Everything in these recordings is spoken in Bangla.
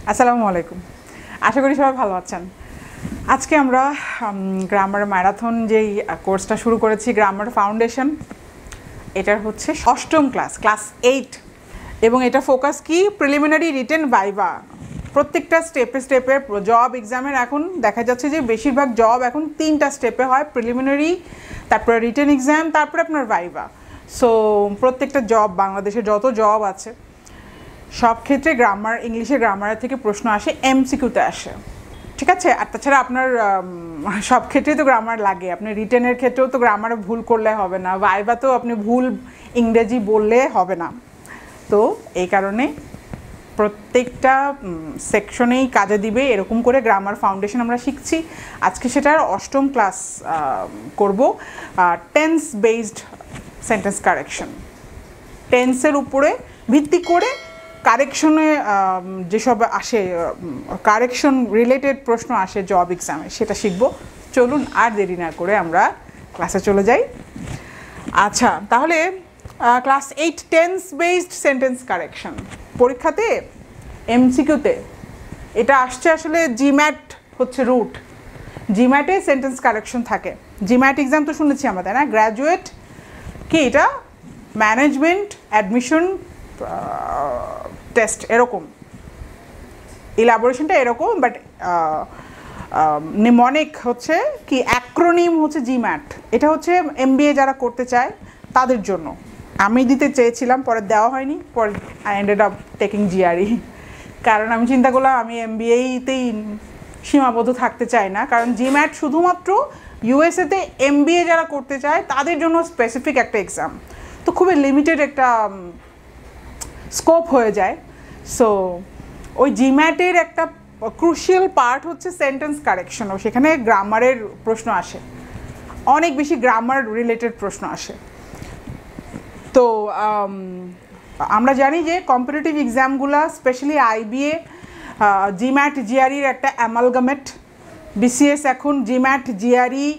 আসসালামু আলাইকুম। আশা করি সবাই ভালো আছেন। আজকে আমরা গ্রামার ম্যারাথন যেই কোর্সটা শুরু করেছি, গ্রামার ফাউন্ডেশন, এটার হচ্ছে অষ্টম ক্লাস 8, এবং এটা ফোকাস কি প্রিলিমিনারি রিটেন ভাইভা। প্রত্যেকটা স্টেপে জব এক্সামের এখন দেখা যাচ্ছে যে বেশিরভাগ জব এখন 3টা স্টেপে হয়, প্রিলিমিনারি, তারপরে রিটেন এক্সাম, তারপরে আপনার ভাইভা। সো প্রত্যেকটা জব, বাংলাদেশে যত জব আছে সব ক্ষেত্রে ইংলিশে গ্রামারের থেকে প্রশ্ন আসে, এমসিকিউতে আসে, ঠিক আছে। আর তাছাড়া আপনার সব ক্ষেত্রেই তো গ্রামার লাগে, আপনি রিটেনের ক্ষেত্রেও তো গ্রামারে ভুল করলে হবে না, ভাইভাতেও আপনি ভুল ইংরেজি বললে হবে না। তো এই কারণে প্রত্যেকটা সেকশনেই কাজে দিবে এরকম করে গ্রামার ফাউন্ডেশন আমরা শিখছি। আজকে সেটার অষ্টম ক্লাস করব, টেন্স বেসড সেন্টেন্স কারেকশন। টেন্সের উপরে ভিত্তি করে কারেকশনে যেসব আসে, কারেকশন রিলেটেড প্রশ্ন আসে জব এক্সামে, সেটা শিখব। চলুন আর দেরি না করে আমরা ক্লাসে চলে যাই। আচ্ছা, তাহলে class 8 tense based sentence correction পরীক্ষাতে এমসিকিউতে এটা আসছে। আসলে জিম্যাট হচ্ছে রুট, জিম্যাটে সেন্টেন্স কারেকশন থাকে। জিম্যাট এক্সাম তো শুনেছি আমরা, তাই না? গ্র্যাজুয়েট কি এটা ম্যানেজমেন্ট অ্যাডমিশন টেস্ট, এরকম ইলাবোরেশনটা এরকম, বাট নিমনিক হচ্ছে কি অ্যাক্রোনিম হচ্ছে জিম্যাট। এটা হচ্ছে এমবিএ যারা করতে চায় তাদের জন্য। আমি দিতে চেয়েছিলাম, পরে দেওয়া হয়নি, পরে I ended up taking GRE, কারণ আমি চিন্তা করলাম আমি এমবিএতেই সীমাবদ্ধ থাকতে চাই না, কারণ জিম্যাট শুধুমাত্র ইউএসএতে এমবিএ যারা করতে চায় তাদের জন্য স্পেসিফিক একটা এক্সাম, তো খুবই লিমিটেড একটা স্কোপ হয়ে যায়। সো ওই জিম্যাটের একটা ক্রুশিয়াল পার্ট হচ্ছে সেন্টেন্স কারেকশনও, সেখানে গ্রামারের প্রশ্ন আসে, অনেক বেশি গ্রামার রিলেটেড প্রশ্ন আসে। তো আমরা জানি যে কম্পিটিটিভ এক্সামগুলো স্পেশালি আইবিএ, জিম্যাট জিআরইর একটা অ্যামালগামেট। বিসিএস এখন জিম্যাট জিআরই,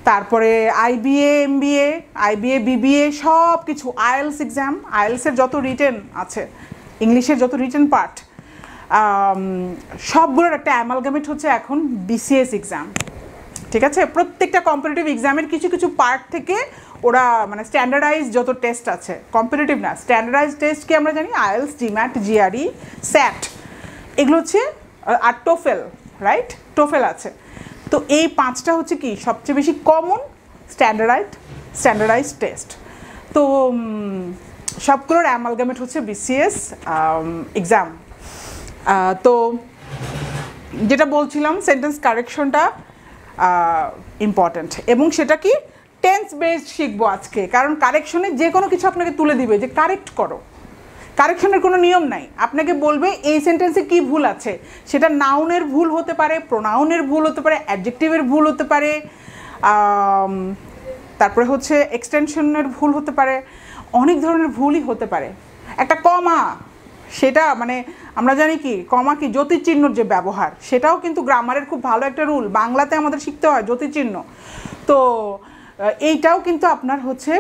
তারপরে আইবিএ এমবিএ, আইবিএ বিবিএ, সব কিছু, আইএলস এক্সাম, আইএলসের যত রিটেন আছে, ইংলিশের যত রিটেন পার্ট, সবগুলোর একটা অ্যামালগামেট হচ্ছে এখন বিসিএস এক্সাম, ঠিক আছে। প্রত্যেকটা কম্পিটিটিভ এক্সামের কিছু কিছু পার্ট থেকে ওরা মানে স্ট্যান্ডার্ডাইজ যত টেস্ট আছে, কম্পিটিটিভ না, স্ট্যান্ডার্ডাইজ টেস্ট কি আমরা জানি, আইএলস, জিম্যাট, জিআরই, স্যাট, এগুলো হচ্ছে, আর টোফেল, রাইট, টোফেল আছে। তো এই 5টা হচ্ছে কি সবচেয়ে বেশি কমন স্ট্যান্ডার্ডাইজ টেস্ট। তো সবগুলোর অ্যামালগামেট হচ্ছে বিসিএস এক্সাম। তো যেটা বলছিলাম, সেন্টেন্স কারেকশনটা ইম্পর্ট্যান্ট, এবং সেটা কি টেন্স বেসড শিখবো আজকে, কারণ কারেকশনে যে কোনো কিছু আপনাকে তুলে দিবে যে কারেক্ট করো। কারেকশনের কোনো নিয়ম নাই, আপনাকে বলবে এই সেন্টেন্সে কি ভুল আছে, সেটা নাউনের ভুল হতে পারে, প্রোনাউনের ভুল হতে পারে, অ্যাডজেক্টিভের ভুল হতে পারে, তারপরে হচ্ছে এক্সটেনশনের ভুল হতে পারে, অনেক ধরনের ভুলই হতে পারে। একটা কমা, সেটা মানে আমরা জানি কি কমা কি জ্যোতিচিহ্নর যে ব্যবহার, সেটাও কিন্তু গ্রামারের খুব ভালো একটা রুল, বাংলাতে আমাদের শিখতে হয় জ্যোতিচিহ্ন। তো এইটাও কিন্তু আপনার হচ্ছে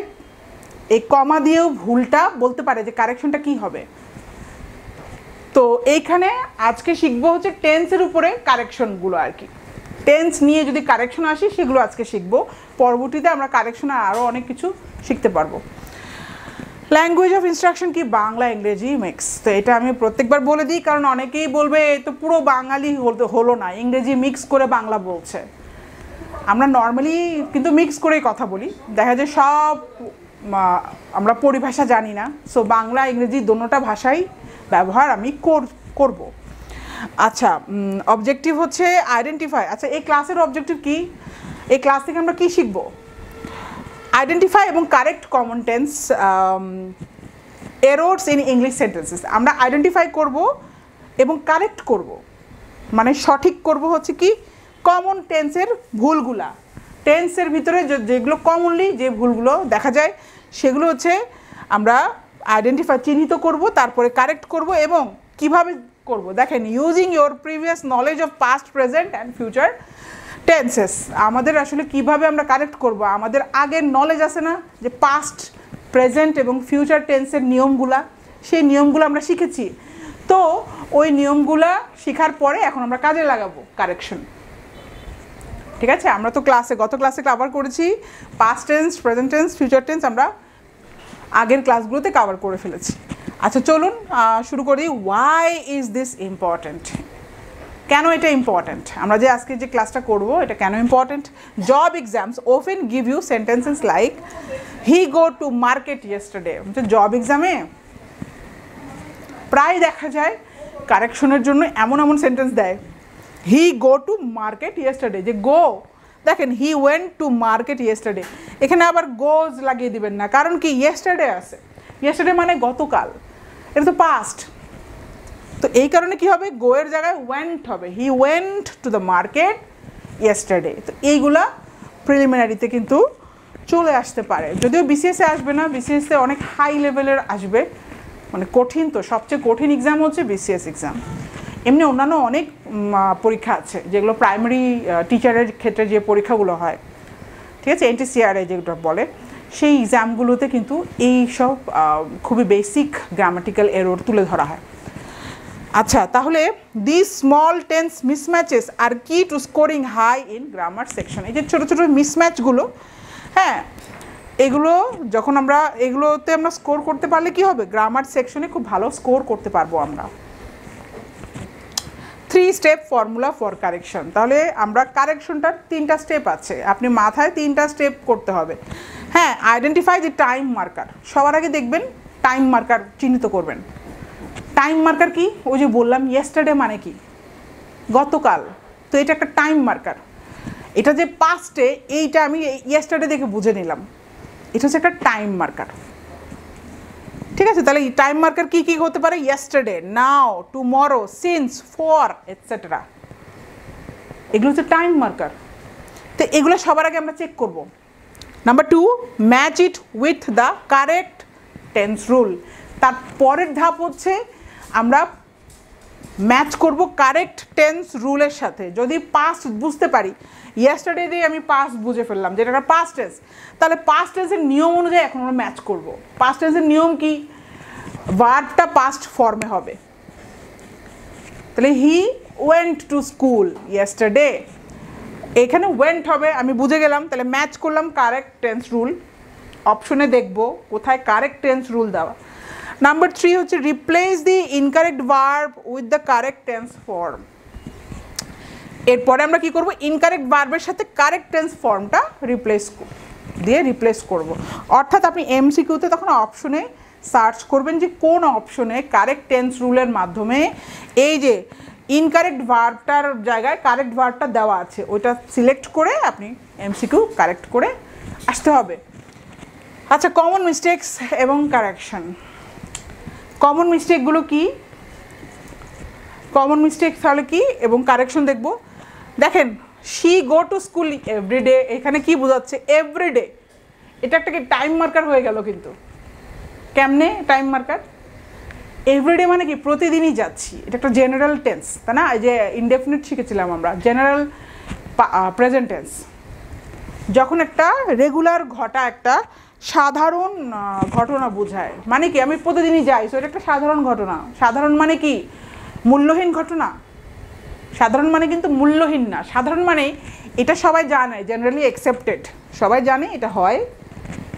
এই কমা দিয়েও ভুলটা বলতে পারে যে কারেকশনটা কি হবে। তো এইখানে আজকে শিখবো হচ্ছে টেন্সের উপরে কারেকশনগুলো আর কি, টেন্স নিয়ে যদি কারেকশন আসে সেগুলো আজকে শিখবো। পরবর্তীতে আমরা কারেকশনে আরও অনেক কিছু শিখতে পারবো। ল্যাঙ্গুয়েজ অফ ইনস্ট্রাকশন কি বাংলা ইংরেজি মিক্স, তো এটা আমি প্রত্যেকবার বলে দিই, কারণ অনেকেই বলবে এই তো পুরো বাঙালি হলো না, ইংরেজি মিক্স করে বাংলা বলছে। আমরা নর্মালি কিন্তু মিক্স করেই কথা বলি, দেখা যায় সব আমরা পরিভাষা জানি না। সো বাংলা ইংরেজি দোনোটা ভাষাই ব্যবহার আমি করব। আচ্ছা, অবজেক্টিভ হচ্ছে আইডেন্টিফাই। আচ্ছা, এই ক্লাসের অবজেক্টিভ কি, এই ক্লাস থেকে আমরা কি শিখব? আইডেন্টিফাই এবং correct common tense errors in English sentences. আমরা আইডেন্টিফাই করব এবং কারেক্ট করব, মানে সঠিক করব হচ্ছে কি কমন টেন্সের ভুলগুলা। টেন্সের ভিতরে যেগুলো কমনলি যে ভুলগুলো দেখা যায় সেগুলো হচ্ছে আমরা আইডেন্টিফাই, চিহ্নিত করব, তারপরে কারেক্ট করব। এবং কিভাবে করব দেখেন, using your previous knowledge of past, present and future tenses. আমাদের আসলে কিভাবে আমরা কারেক্ট করব, আমাদের আগের নলেজ আছে না যে পাস্ট, প্রেজেন্ট এবং ফিউচার টেন্সের নিয়মগুলা, সেই নিয়মগুলো আমরা শিখেছি। তো তো ওই নিয়মগুলা শেখার পরে এখন আমরা কাজে লাগাবো কারেকশন। ঠিক আছে, আমরা তো গত ক্লাসে কভার করেছি past tense, present tense, future tense, আমরা আগের ক্লাসগুলোতে কভার করে ফেলেছি। আচ্ছা চলুন শুরু করি। Why is this important? কেন এটা ইম্পর্ট্যান্ট? আমরা যে আজকে যে ক্লাসটা করব এটা কেন important? Job exams often give you sentences like he go to market yesterday. Job এক্সামে প্রায় দেখা যায় কারেকশনের জন্য এমন এমন সেন্টেন্স দেয়, হি গো টু মার্কেট ইয়েস্টারডে, যে গো, দেখেন he went to market yesterday, এখানে আবার গোজ লাগিয়ে দিবেন না, কারণ কি ইয়েস্টারডে আছে, ইয়েস্টারডে মানে গতকাল, এটা তো পাস্ট। তো এই কারণে কি হবে, গো এর জায়গায় ওয়েন্ট হবে, he went to the market yesterday. তো এইগুলা প্রিলিমিনারিতে কিন্তু চলে আসতে পারে, যদিও বিসিএসে আসবে না, বিসিএসে অনেক হাই লেভেলের আসবে, মানে কঠিন। তো সবচেয়ে কঠিন এক্সাম হচ্ছে বিসিএস এক্সাম। এমনি অন্যান্য অনেক পরীক্ষা আছে যেগুলো প্রাইমারি টিচারের ক্ষেত্রে যে পরীক্ষাগুলো হয়, ঠিক আছে, এনটিসিআরএ যেগুলো বলে, সেই এক্সামগুলোতে কিন্তু এই সব খুবই বেসিক গ্রামাটিক্যাল এরর তুলে ধরা হয়। আচ্ছা, তাহলে this small tense mismatches are key to scoring high in grammar section. এই যে ছোটো ছোটো মিসম্যাচগুলো, হ্যাঁ, এগুলো যখন আমরা এগুলোতে আমরা স্কোর করতে পারলে কি হবে, গ্রামার সেকশনে খুব ভালো স্কোর করতে পারবো আমরা। 3 স্টেপ ফর্মুলা ফর কারেকশন। তাহলে আমরা কারেকশনটার 3টা স্টেপ আছে, আপনি মাথায় 3টা স্টেপ করতে হবে। হ্যাঁ, আইডেন্টিফাই দি টাইম মার্কার। সবার আগে দেখবেন টাইম মার্কার চিহ্নিত করবেন। টাইম মার্কার কি, ওই যে বললাম ইয়েস্টারডে মানে কি, গতকাল, তো এটা একটা টাইম মার্কার। এটা যে পাস্টে, এইটা আমি ইয়েস্টারডে দেখে বুঝে নিলাম, এটা হচ্ছে একটা টাইম মার্কার। ঠিক আছে, তাহলে টাইম মার্কার কি কি হতে পারে, yesterday, now, tomorrow, since, for, etcetera, এগুলো হচ্ছে টাইম মার্কার। তো এগুলো সবার আগে আমরা চেক করব। Number 2, match it with the correct tense rule. তার পরের ধাপ হচ্ছে আমরা ম্যাচ করব কারেক্ট টেন্স রুলের সাথে। যদি পাস্ট বুঝতে পারি, ইয়েস্টারডে দিয়ে আমি পাস্ট বুঝে ফেললাম যেটা একটা পাস্ট টেন্স, তাহলে পাস্ট টেন্সের নিয়ম অনুযায়ী এখন আমরা ম্যাচ করব। পাস্ট টেন্সের নিয়ম কি, ভার্বটা পাস্ট ফর্মে হবে। তাহলে he went to school yesterday, এখানে ওয়েন্ট হবে, আমি বুঝে গেলাম, তাহলে ম্যাচ করলাম কারেক্ট টেন্স রুল। অপশনে দেখব কোথায় কারেক্ট টেন্স রুল দেওয়া। নাম্বার 3 হচ্ছে replace the incorrect verb with the correct tense form. এরপরে আমরা কি করব, ইনকারেক্ট ভার্বের সাথে কারেক্ট টেন্স ফর্মটা রিপ্লেস করব। অর্থাৎ আপনি এমসিকিউতে তখন অপশনে সার্চ করবেন যে কোন অপশনে কারেক্ট টেন্স রুলের মাধ্যমে এই যে ইনকারেক্ট ভার্বটার জায়গায় কারেক্ট ভার্বটা দেওয়া আছে, ওইটা সিলেক্ট করে আপনি এমসিকিউ কারেক্ট করে আসতে হবে। আচ্ছা, কমন মিস্টেকস এবং কারেকশন। কমন মিস্টেকগুলো কি, কমন মিস্টেক তাহলে কি এবং কারেকশন দেখব। দেখেন, she go to school every day, এখানে কি বোঝাচ্ছে, এভরিডে, এটা একটা কি টাইম মার্কার হয়ে গেল। কিন্তু কেমনে টাইম মার্কার, এভরিডে মানে কি প্রতিদিনই যাচ্ছি, এটা একটা জেনারেল টেন্স, তাই না? এই যে ইনডেফিনিট শিখেছিলাম আমরা, জেনারেল প্রেজেন্ট টেন্স। যখন একটা রেগুলার একটা সাধারণ ঘটনা বোঝায়, মানে কি আমি প্রতিদিনই যাই, সো এটা একটা সাধারণ ঘটনা। সাধারণ মানে কি, মূল্যহীন ঘটনা। সাধারণ মানে কিন্তু মূল্যহীন না, সাধারণ মানে এটা সবাই জানে, জেনারেলি অ্যাকসেপ্টেড, সবাই জানে এটা হয়,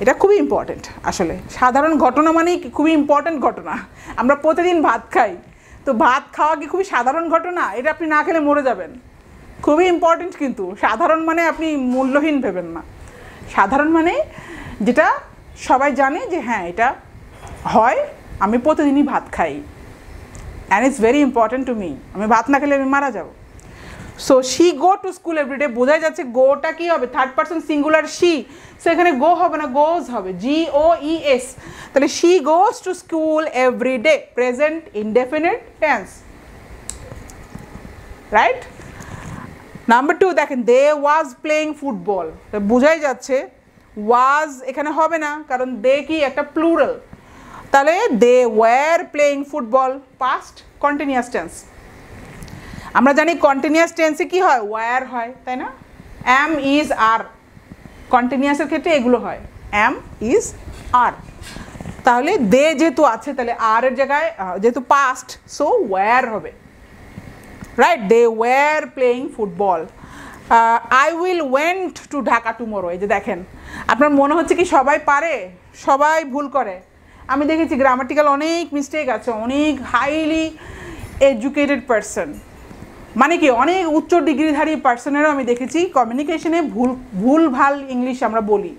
এটা খুবই ইম্পর্টেন্ট। আসলে সাধারণ ঘটনা মানেই খুবই ইম্পর্টেন্ট ঘটনা। আমরা প্রতিদিন ভাত খাই, তো ভাত খাওয়া কি খুবই সাধারণ ঘটনা? এটা আপনি না খেলে মরে যাবেন, খুবই ইম্পর্টেন্ট। কিন্তু সাধারণ মানে আপনি মূল্যহীন ভেবেন না, সাধারণ মানে যেটা সবাই জানে যে হ্যাঁ এটা হয়, আমি প্রতিদিনই ভাত খাই, and it's very important to me, আমি ভাত না খেলে আমি মারা যাব। So she go to school every day, বোঝাই যাচ্ছে গোটা কি হবে, third person singular she, so এখানে গো হবে না, গোজ হবে, GOES। তাহলে she goes to school every day, present indefinite tense, right? Number 2 দেখেন, দে ওয়াজ প্লেইং ফুটবল, বোঝাই যাচ্ছে ওয়াজ এখানে হবে না, কারণ দে কি একটা প্লুরাল, তাহলে they were playing football, past continuous tense. আমরা জানি কন্টিনিউয়াস টেন্সে কি হয়, ওয়ার হয়, তাই না? এম ইজ আর, কন্টিনিউয়াসের ক্ষেত্রে এগুলো হয়, এম ইজ আর। তাহলে দে যেহেতু আছে তাহলে আর এর জায়গায় যেহেতু পাস্ট সো ওয়্যার হবে, right? They were playing football. I will went to Dhaka tomorrow. এই যে দেখেন, আপনার মনে হচ্ছে কি সবাই পারে? সবাই ভুল করে। আমি দেখেছি গ্রামাটিক্যাল অনেক মিস্টেক আছে, অনেক হাইলি এডুকেটেড পারসন, মানে কি অনেক উচ্চ ডিগ্রিধারী পার্সনেরও আমি দেখেছি কমিউনিকেশনে ভুলভাল ইংলিশ আমরা বলি,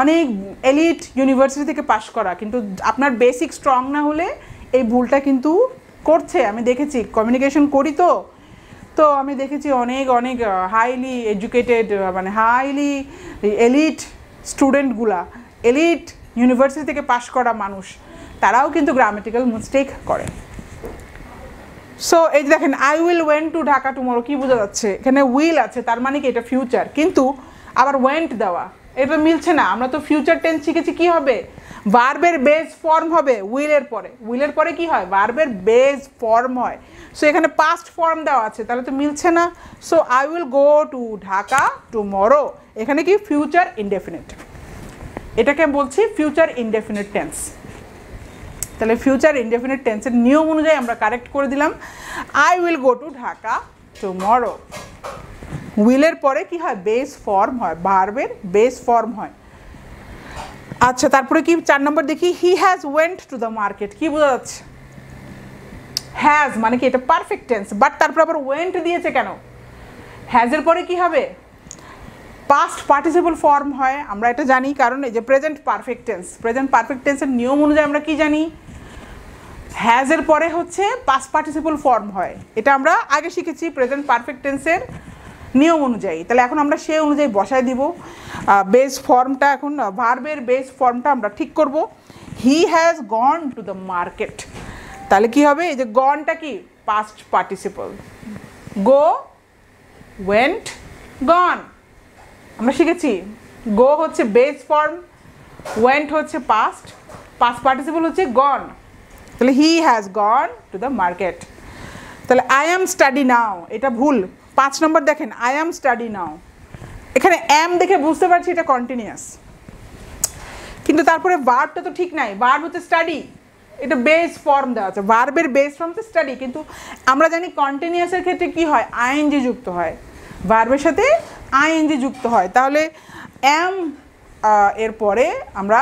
অনেক এলিট ইউনিভার্সিটি থেকে পাশ করা, কিন্তু আপনার বেসিক স্ট্রং না হলে এই ভুলটা কিন্তু করছে। আমি দেখেছি, কমিউনিকেশন করি তো, তো আমি দেখেছি অনেক অনেক হাইলি এডুকেটেড মানে হাইলি এলিট স্টুডেন্টগুলা, এলিট ইউনিভার্সিটি থেকে পাশ করা মানুষ, তারাও কিন্তু গ্রামাটিক্যাল মিস্টেক করে। সো এই দেখেন, I will went to Dhaka tomorrow, কি বোঝা যাচ্ছে? এখানে উইল আছে, তার মানে কি এটা ফিউচার, কিন্তু আবার ওয়েন্ট দেওয়া, এটা মিলছে না। আমরা তো ফিউচার টেন্স শিখেছি, কি হবে? ভার্বের বেস ফর্ম হবে উইলের পরে। উইলের পরে কি হয়? ভার্বের বেস ফর্ম হয়। সো এখানে পাস্ট ফর্ম দেওয়া আছে, তাহলে তো মিলছে না। So I will go to Dhaka tomorrow, এখানে কি ফিউচার ইনডেফিনিট, এটাকে বলছি ফিউচার ইনডেফিনিট টেন্স। তাহলে ফিউচার ইনডেফিনিট টেন্সের নিয়ম অনুযায়ী আমরা কারেক্ট করে দিলাম, I will go to Dhaka tomorrow. উইলের পরে কি হয়? বেস ফর্ম হয়, ভার্বের বেস ফর্ম হয়। আচ্ছা, তারপরে কি 4 নম্বর দেখি, he has went to the market. কি বোঝা যাচ্ছে? হ্যাজ মানে কি এটা পারফেক্ট টেন্স, বাট তারপর আবার ওয়েন্ট দিয়েছে কেন? হ্যাজের পরে কি হবে? পাস্ট পার্টিসিপল ফর্ম হয়, আমরা এটা জানি, কারণ এই যে present perfect tense, present perfect টেন্সের নিয়ম অনুযায়ী আমরা কি জানি? হ্যাজের পরে হচ্ছে পাস্ট পার্টিসিপল ফর্ম হয়, এটা আমরা আগে শিখেছি প্রেজেন্ট পারফেক্ট টেন্সের নিয়ম অনুযায়ী। তাহলে এখন আমরা সেই অনুযায়ী বসায় দিব বেস ফর্মটা, এখন ভার্বের বেস ফর্মটা আমরা ঠিক করব। He has gone to the market, তাহলে কি হবে? এই যে গনটা কি? পাস্ট পার্টিসিপল, গো, ওয়েন্ট, গন, আমরা শিখেছি। গো হচ্ছে বেস ফর্ম, ওয়েন্ট হচ্ছে পাস্ট, পাস্ট পার্টিসিপল হচ্ছে গন। তাহলে he has gone to the market. তাহলে আই অ্যাম স্টাডি নাও, এটা ভুল। 5 নম্বর দেখেন, আই অ্যাম স্টাডি নাও, এখানে অ্যাম দেখে বুঝতে পারছি এটা কন্টিনিউয়াস, কিন্তু তারপরে ভার্বটা তো ঠিক নাই। ভার্ব হচ্ছে স্টাডি, এটা বেস ফর্ম দেওয়া আছে, ভার্বের বেস ফর্ম তো স্টাডি, কিন্তু আমরা জানি কন্টিনিউয়াসের ক্ষেত্রে কি হয়? আইএনজি যুক্ত হয়, ভার্বের সাথে আইএনজি যুক্ত হয়। তাহলে অ্যাম এর পরে আমরা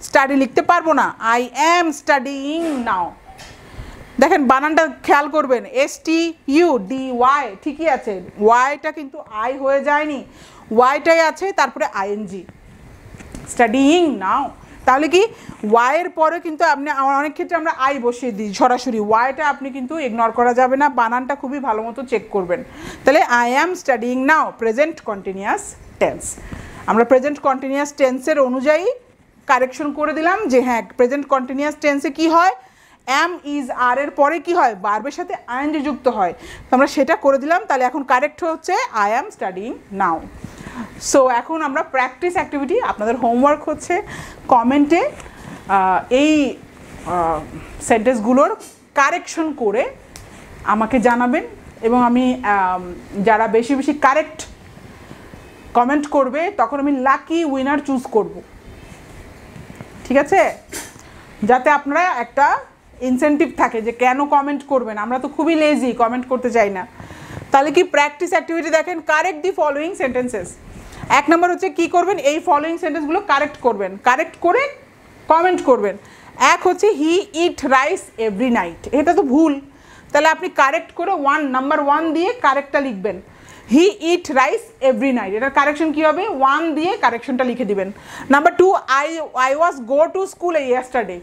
স্টাডি লিখতে পারবো না, আই অ্যাম স্টাডিং নাও। দেখেন বানানটা খেয়াল করবেন, STUDY ঠিকই আছে, ওয়াইটা কিন্তু আই হয়ে যায়নি, ওয়াইটাই আছে, তারপরে আইএনজি, স্টাডিং নাও। তাহলে কি ওয়াইয়ের পরে কিন্তু আপনি, অনেক ক্ষেত্রে আমরা আই বসিয়ে দিই সরাসরি, ওয়াইটা আপনি কিন্তু ইগনোর করা যাবে না, বানানটা খুবই ভালো মতো চেক করবেন। তাহলে I am studying now, present continuous tense. আমরা প্রেজেন্ট কন্টিনিউয়াস টেন্সের অনুযায়ী কারেকশন করে দিলাম যে হ্যাঁ, প্রেজেন্ট কন্টিনিউয়াস টেন্সে কি হয়? অ্যাম ইজ আর এর পরে কি হয়? ভার্বের সাথে আইএনজি যুক্ত হয়, তো আমরা সেটা করে দিলাম। তাহলে এখন কারেক্ট হচ্ছে I am studying now. So এখন আমরা প্র্যাকটিস অ্যাক্টিভিটি, আপনাদের হোমওয়ার্ক হচ্ছে কমেন্টে এই সেন্টেন্সগুলোর কারেকশন করে আমাকে জানাবেন, এবং আমি যারা বেশি বেশি কারেক্ট কমেন্ট করবে তখন আমি লাকি উইনার চুজ করব, ঠিক আছে? যাতে আপনারা একটা ইনসেন্টিভ থাকে যে কেন কমেন্ট করবেন, আমরা তো খুবই লেজি, কমেন্ট করতে চাই না। তাহলে কি প্র্যাকটিস অ্যাক্টিভিটি দেখেন, কারেক্ট দি ফলোয়িং সেন্টেন্সেস। 1 নম্বর হচ্ছে কি করবেন? এই ফলোয়িং সেন্টেন্সগুলো কারেক্ট করবেন, কারেক্ট করে কমেন্ট করবেন। এক হচ্ছে হি ইট রাইস এভরি নাইট, এটা তো ভুল, তাহলে আপনি কারেক্ট করে নাম্বার 1 দিয়ে কারেক্টটা লিখবেন। হি ইট রাইস এভরি নাইট, এটার কারেকশন কী হবে? 1 দিয়ে কারেকশনটা লিখে দিবেন। Number 2, I was go to school yesterday,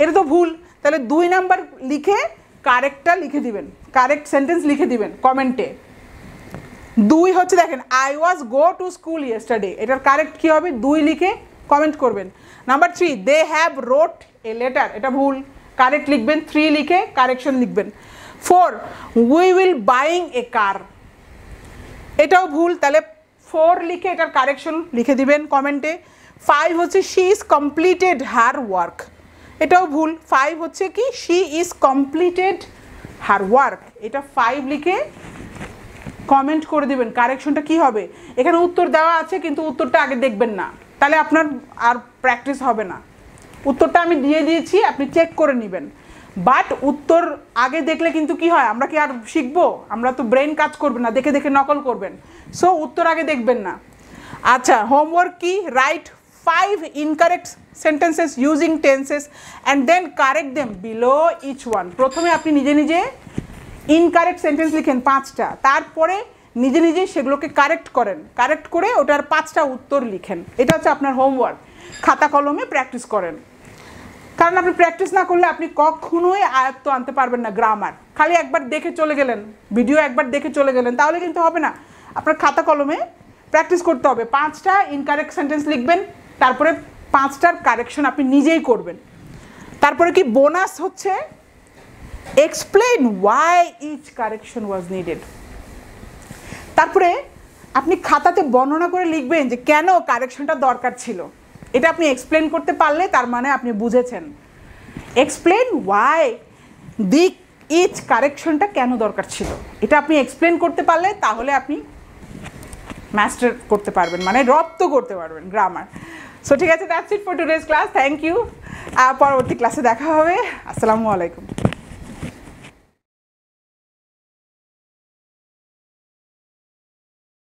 এটা তো ভুল, তাহলে 2 নাম্বার লিখে কারেক্টটা লিখে দিবেন, কারেক্ট সেন্টেন্স লিখে দিবেন কমেন্টে। 2 হচ্ছে দেখেন, I was go to school yesterday, এটার কারেক্ট কী হবে? 2 লিখে কমেন্ট করবেন। Number 3, they have wrote a letter, এটা ভুল, কারেক্ট লিখবেন, 3 লিখে কারেকশন লিখবেন। 4, we will buying a car, এটাও ভুল, তাহলে 4 লিখে এটার কারেকশন লিখে দিবেন কমেন্টে। 5 হচ্ছে she is completed her work, এটাও ভুল, 5 হচ্ছে কি? She is completed her work, এটা 5 লিখে কমেন্ট করে দিবেন। কারেকশনটা কি হবে? এখানে উত্তর দেওয়া আছে কিন্তু উত্তরটা আগে দেখবেন না, তাহলে আপনার আর প্র্যাকটিস হবে না। উত্তরটা আমি দিয়ে দিয়েছি, আপনি চেক করে নেবেন। বাট উত্তর আগে দেখলে কিন্তু কি হয়, আমরা কি আর শিখবো? আমরা তো ব্রেন কাজ করবে না, দেখে দেখে নকল করবেন। সো উত্তর আগে দেখবেন না। আচ্ছা, হোমওয়ার্ক কি? Right 5 incorrect sentences using tenses and then correct them below each one. প্রথমে আপনি নিজে নিজে ইনকারেক্ট সেন্টেন্স লিখেন 5টা, তারপরে নিজে নিজে সেগুলোকে কারেক্ট করেন, কারেক্ট করে ওটার 5টা উত্তর লিখেন। এটা হচ্ছে আপনার হোমওয়ার্ক। খাতা কলমে প্র্যাকটিস করেন, কারণ আপনি প্র্যাকটিস না করলে আপনি কখনোই আয়ত্ত আনতে পারবেন না গ্রামার। খালি একবার দেখে চলে গেলেন, ভিডিও একবার দেখে চলে গেলেন, তাহলে কিন্তু হবে না। আপনার খাতা কলমে প্র্যাকটিস করতে হবে। 5টা ইনকারেক্ট সেন্টেন্স লিখবেন, তারপরে 5টার কারেকশন আপনি নিজেই করবেন। তারপরে কি বোনাস হচ্ছে explain why each correction was needed. তারপরে আপনি খাতাতে বর্ণনা করে লিখবেন যে কেন কারেকশনটা দরকার ছিল। এটা আপনি এক্সপ্লেন করতে পারলে তার মানে আপনি বুঝেছেন। এক্সপ্লেন ওয়াই দি ইচ কারেকশনটা কেন দরকার ছিল, এটা আপনি এক্সপ্লেন করতে পারলে তাহলে আপনি মাস্টার করতে পারবেন, মানে রপ্ত করতে পারবেন গ্রামার। সো ঠিক আছে, that's it for today's class. Thank you. পরবর্তী ক্লাসে দেখা হবে। আসসালামু আলাইকুম।